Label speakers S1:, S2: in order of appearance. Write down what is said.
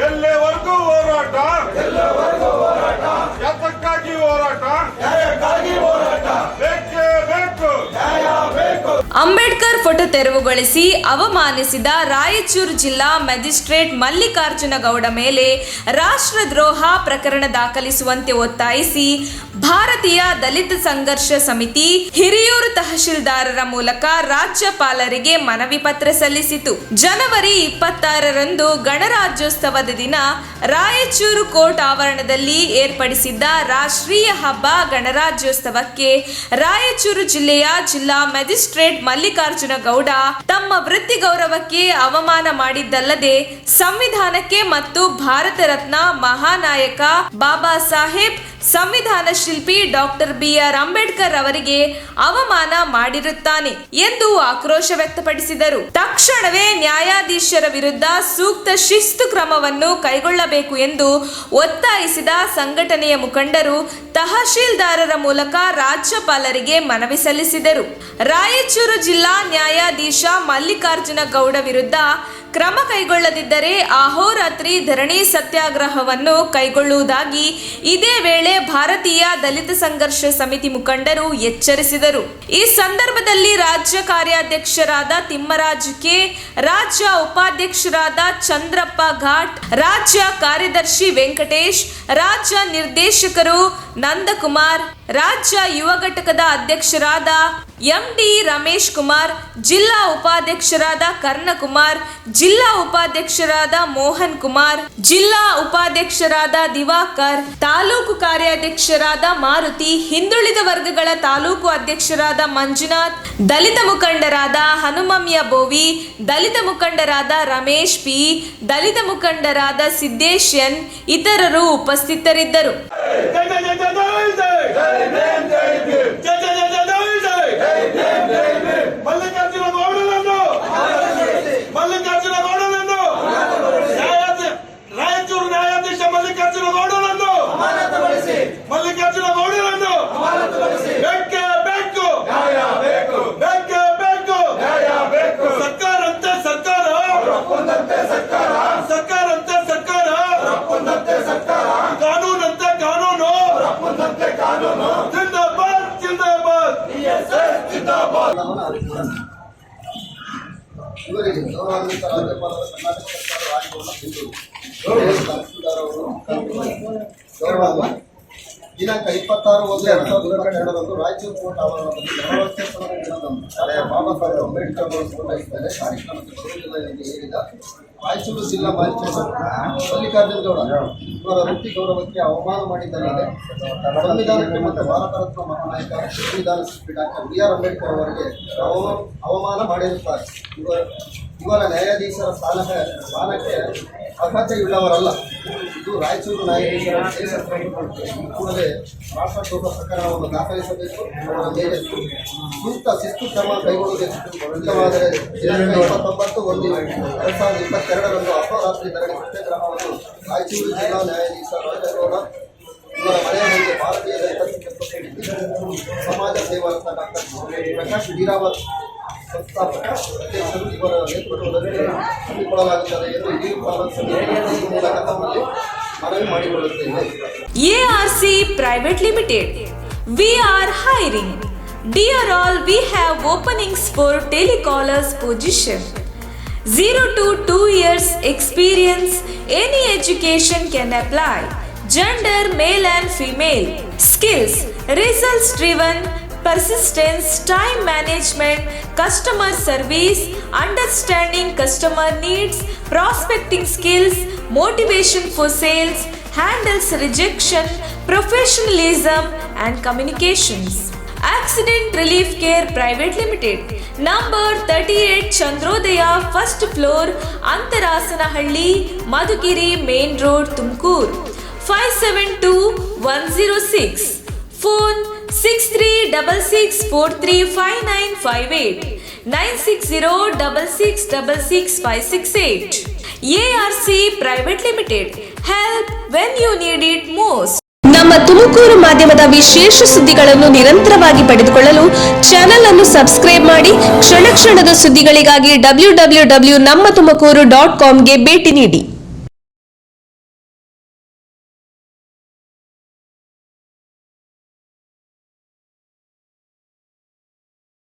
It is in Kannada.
S1: ಎಲ್ಲಿವರೆಗೂ ಹೋರಾಟ, ಯಾತಕ್ಕಾಗಿ ಹೋರಾಟ, ಬೇಕೇ ಬೇಕು.
S2: ಅಂಬೇಡ್ಕರ್ ಫೋಟೋ ತೆರವುಗೊಳಿಸಿ ಅವಮಾನಿಸಿದ ರಾಯಚೂರು ಜಿಲ್ಲಾ ಮ್ಯಾಜಿಸ್ಟ್ರೇಟ್ ಮಲ್ಲಿಕಾರ್ಜುನ ಗೌಡ ಮೇಲೆ ರಾಷ್ಟ್ರದ್ರೋಹ ಪ್ರಕರಣ ದಾಖಲಿಸುವಂತೆ ಒತ್ತಾಯಿಸಿ ಭಾರತೀಯ ದಲಿತ ಸಂಘರ್ಷ ಸಮಿತಿ ಹಿರಿಯೂರು ತಹಶೀಲ್ದಾರರ ಮೂಲಕ ರಾಜ್ಯಪಾಲರಿಗೆ ಮನವಿ ಪತ್ರ ಸಲ್ಲಿಸಿತು. ಜನವರಿ 26ರಂದು ಗಣರಾಜ್ಯೋತ್ಸವದ ದಿನ ರಾಯಚೂರು ಕೋರ್ಟ್ ಆವರಣದಲ್ಲಿ ಏರ್ಪಡಿಸಿದ್ದ ರಾಷ್ಟ್ರೀಯ ಹಬ್ಬ ಗಣರಾಜ್ಯೋತ್ಸವಕ್ಕೆ ರಾಯಚೂರು ಜಿಲ್ಲೆಯ ಜಿಲ್ಲಾ ಮ್ಯಾಜಿಸ್ಟ್ರೇಟ್ ಮಲ್ಲಿಕಾರ್ಜುನ ಗೌಡ ತಮ್ಮ ವೃತ್ತಿ ಗೌರವಕ್ಕೆ ಅವಮಾನ ಮಾಡಿದ್ದಲ್ಲದೆ ಸಂವಿಧಾನಕ್ಕೆ ಮತ್ತು ಭಾರತ ರತ್ನ ಮಹಾನಾಯಕ ಬಾಬಾ ಸಾಹೇಬ್ ಸಂವಿಧಾನ ಶಿಲ್ಪಿ ಡಾಕ್ಟರ್ BR ಅಂಬೇಡ್ಕರ್ ಅವರಿಗೆ ಅವಮಾನ ಮಾಡಿರುತ್ತಾನೆ ಎಂದು ಆಕ್ರೋಶ ವ್ಯಕ್ತಪಡಿಸಿದರು. ತಕ್ಷಣವೇ ನ್ಯಾಯಾಧೀಶರ ವಿರುದ್ಧ ಸೂಕ್ತ ಶಿಸ್ತು ಕ್ರಮವನ್ನು ಕೈಗೊಳ್ಳಬೇಕು ಎಂದು ಒತ್ತಾಯಿಸಿದ ಸಂಘಟನೆಯ ಮುಖಂಡರು ತಹಶೀಲ್ದಾರರ ಮೂಲಕ ರಾಜ್ಯಪಾಲರಿಗೆ ಮನವಿ ಸಲ್ಲಿಸಿದರು. ರಾಯಚೂರು ಜಿಲ್ಲಾ ನ್ಯಾಯಾಧೀಶ ಮಲ್ಲಿಕಾರ್ಜುನ ಗೌಡ ವಿರುದ್ಧ ಕ್ರಮ ಕೈಗೊಳ್ಳದಿದ್ದರೆ ಅಹೋರಾತ್ರಿ ಧರಣಿ ಸತ್ಯಾಗ್ರಹವನ್ನು ಕೈಗೊಳ್ಳುವುದಾಗಿ ಇದೇ ವೇಳೆ ಭಾರತೀಯ ದಲಿತ ಸಂಘರ್ಷ ಸಮಿತಿ ಮುಖಂಡರು ಎಚ್ಚರಿಸಿದರು. ಈ ಸಂದರ್ಭದಲ್ಲಿ ರಾಜ್ಯ ಕಾರ್ಯಾಧ್ಯಕ್ಷರಾದ ತಿಮ್ಮರಾಜ್ ಕೆ, ರಾಜ್ಯ ಉಪಾಧ್ಯಕ್ಷರಾದ ಚಂದ್ರಪ್ಪ ಘಾಟ್, ರಾಜ್ಯ ಕಾರ್ಯದರ್ಶಿ ವೆಂಕಟೇಶ್, ರಾಜ್ಯ ನಿರ್ದೇಶಕರು ನಂದಕುಮಾರ್, ರಾಜ್ಯ ಯುವ ಘಟಕದ ಅಧ್ಯಕ್ಷರಾದ MD ರಮೇಶ್ ಕುಮಾರ್, ಜಿಲ್ಲಾ ಉಪಾಧ್ಯಕ್ಷರಾದ ಕರ್ಣಕುಮಾರ್, ಜಿಲ್ಲಾ ಉಪಾಧ್ಯಕ್ಷರಾದ ಮೋಹನ್ ಕುಮಾರ್, ಜಿಲ್ಲಾ ಉಪಾಧ್ಯಕ್ಷರಾದ ದಿವಾಕರ್, ತಾಲೂಕು ಕಾರ್ಯಾಧ್ಯಕ್ಷರಾದ ಮಾರುತಿ, ಹಿಂದುಳಿದ ವರ್ಗಗಳ ತಾಲೂಕು ಅಧ್ಯಕ್ಷರಾದ ಮಂಜುನಾಥ್, ದಲಿತ ಮುಖಂಡರಾದ ಹನುಮಮ್ಯ ಬೋವಿ, ದಲಿತ ಮುಖಂಡರಾದ ರಮೇಶ್ ಪಿ, ದಲಿತ ಮುಖಂಡರಾದ ಸಿದ್ದೇಶ್ ಎನ್ ಇತರರು ಉಪಸ್ಥಿತರಿದ್ದರು.
S1: ಮಲ್ಲಿಕಾರ್ಜುನ ಗೌಡರನ್ನು ಬೇಕೇ ಬೇಕು, ಬೇಕೇ ಬೇಕು. ಸರ್ಕಾರಂತೆ ಸರ್ಕಾರ, ಸರ್ಕಾರಂತೆ ಸರ್ಕಾರ, ಕಾನೂನಂತೆ ಕಾನೂನು, ಜಿಂದಾಬಾದ್ ಜಿಂದಾಬಾದ್.
S3: ಇವರಿಗೆ ಗೌರವಾನ್ವಿತ ರಾಜ್ಯಪಾಲರ ಕರ್ನಾಟಕ ಸರ್ಕಾರ ಗೌರವಾನ್ವಿತ ದಿನಾಂಕ 26/1/2022ರಂದು ರಾಯಚೂರು ಕೋರ್ಟ್ ಆವರಣದಲ್ಲಿ ಗಣರಾಜ್ಯೋತ್ಸವದ ದಿನದಂದು ಹಳೆಯ ಬಾಬಾ ಸಾಹೇಬ್ ಅಂಬೇಡ್ಕರ್ ಅವರು ಪೂರೈಸಿದರೆ ಕಾರ್ಯಕ್ರಮಕ್ಕೆ ಬರುವುದಿಲ್ಲ ಎಂದು ಹೇಳಿದ ರಾಯಚೂರು ಜಿಲ್ಲಾ ಮ್ಯಾಜಿಸ್ಟ್ರೇಟ್ ಮಲ್ಲಿಕಾರ್ಜುನ ಗೌಡ ಇವರ ವೃತ್ತಿ ಗೌರವಕ್ಕೆ ಅವಮಾನ ಮಾಡಿದ್ದಲ್ಲದೆ ಸಂವಿಧಾನಕ್ಕೆ ಮತ್ತು ಭಾರತ ರತ್ನ ಮಹಾನಾಯಕ ಸಂವಿಧಾನ ಶಿಲ್ಪಿ ಡಾಕ್ಟರ್ BR ಅಂಬೇಡ್ಕರ್ ಅವರಿಗೆ ಅವಮಾನ ಮಾಡಿರುತ್ತಾರೆ. ಇವರ ನ್ಯಾಯಾಧೀಶರ ಸ್ಥಾನಕ್ಕೆ ಅರ್ಹತೆಯುಳ್ಳವರಲ್ಲ. ಇದು ರಾಯಚೂರು ನ್ಯಾಯಾಧೀಶರ ವಿಶೇಷ ಕೂಡಲೇ ರಾಷ್ಟ್ರದ್ರೋಹ ಪ್ರಕರಣವನ್ನು ದಾಖಲಿಸಬೇಕು. ಅವರ ಮೇಲೆ ಸೂಕ್ತ ಶಿಸ್ತು ಕ್ರಮ ಕೈಗೊಳ್ಳಬೇಕು. ಇಲ್ಲವಾದರೆ 29/1/2022ರಂದು ಅಹೋರಾತ್ರಿ ಧರಣಿ ಸತ್ಯಾಗ್ರಹವನ್ನು ರಾಯಚೂರು ಜಿಲ್ಲಾ ನ್ಯಾಯಾಧೀಶ ರಾಜಗೌಡ ಇವರ ಮನೆಯ ಮುಂದೆ ಭಾರತೀಯ ದಲಿತ ಸಮಾಜ ಸೇವಾ ಡಾಕ್ಟರ್ ಪ್ರಕಾಶ್ ಬೀರಾವತ್ ಸಂಸ್ಥಾಪಕ ಅಧ್ಯಕ್ಷರು ಇವರ ನೇತೃತ್ವದಲ್ಲಿ ಹಮ್ಮಿಕೊಳ್ಳಲಾಗುತ್ತದೆ ಎಂದು ಹಿರಿಯೂರು ತಾಲೂಕು ಸಮಿತಿ ಮೂಲಕ ತಮ್ಮಲ್ಲಿ ಮನವಿ ಮಾಡಿಕೊಳ್ಳುತ್ತೇವೆ.
S2: ARC Private Limited. We are hiring. Dear all, we have openings for telecallers position. 0 to 2 years experience. Any education can apply. Gender male and female. Skills results driven, persistence, time management, customer service, understanding customer needs, prospecting skills, motivation for sales, handles rejection, professionalism and communications. Accident Relief Care Private Limited. Number 38 Chandrodaya, first floor, Antarasanahಳ್ಳಿ, Madhugiri Main Road, Tumkur. 572106. Phone 6366435958 96066666568. ARC Private Limited. Help when you need it most. ನಮ್ಮ ತುಮಕೂರು ಮಾಧ್ಯಮದ ವಿಶೇಷ ಸುದ್ದಿಗಳನ್ನು ನಿರಂತರವಾಗಿ ಪಡೆದುಕೊಳ್ಳಲು ಚಾನೆಲ್ ಅನ್ನು ಸಬ್ಸ್ಕ್ರೈಬ್ ಮಾಡಿ. ಕ್ಷಣ ಕ್ಷಣದ ಸುದ್ದಿಗಳಿಗಾಗಿ www.nammathumakuru.com ಗೆ ಭೇಟಿ ನೀಡಿ.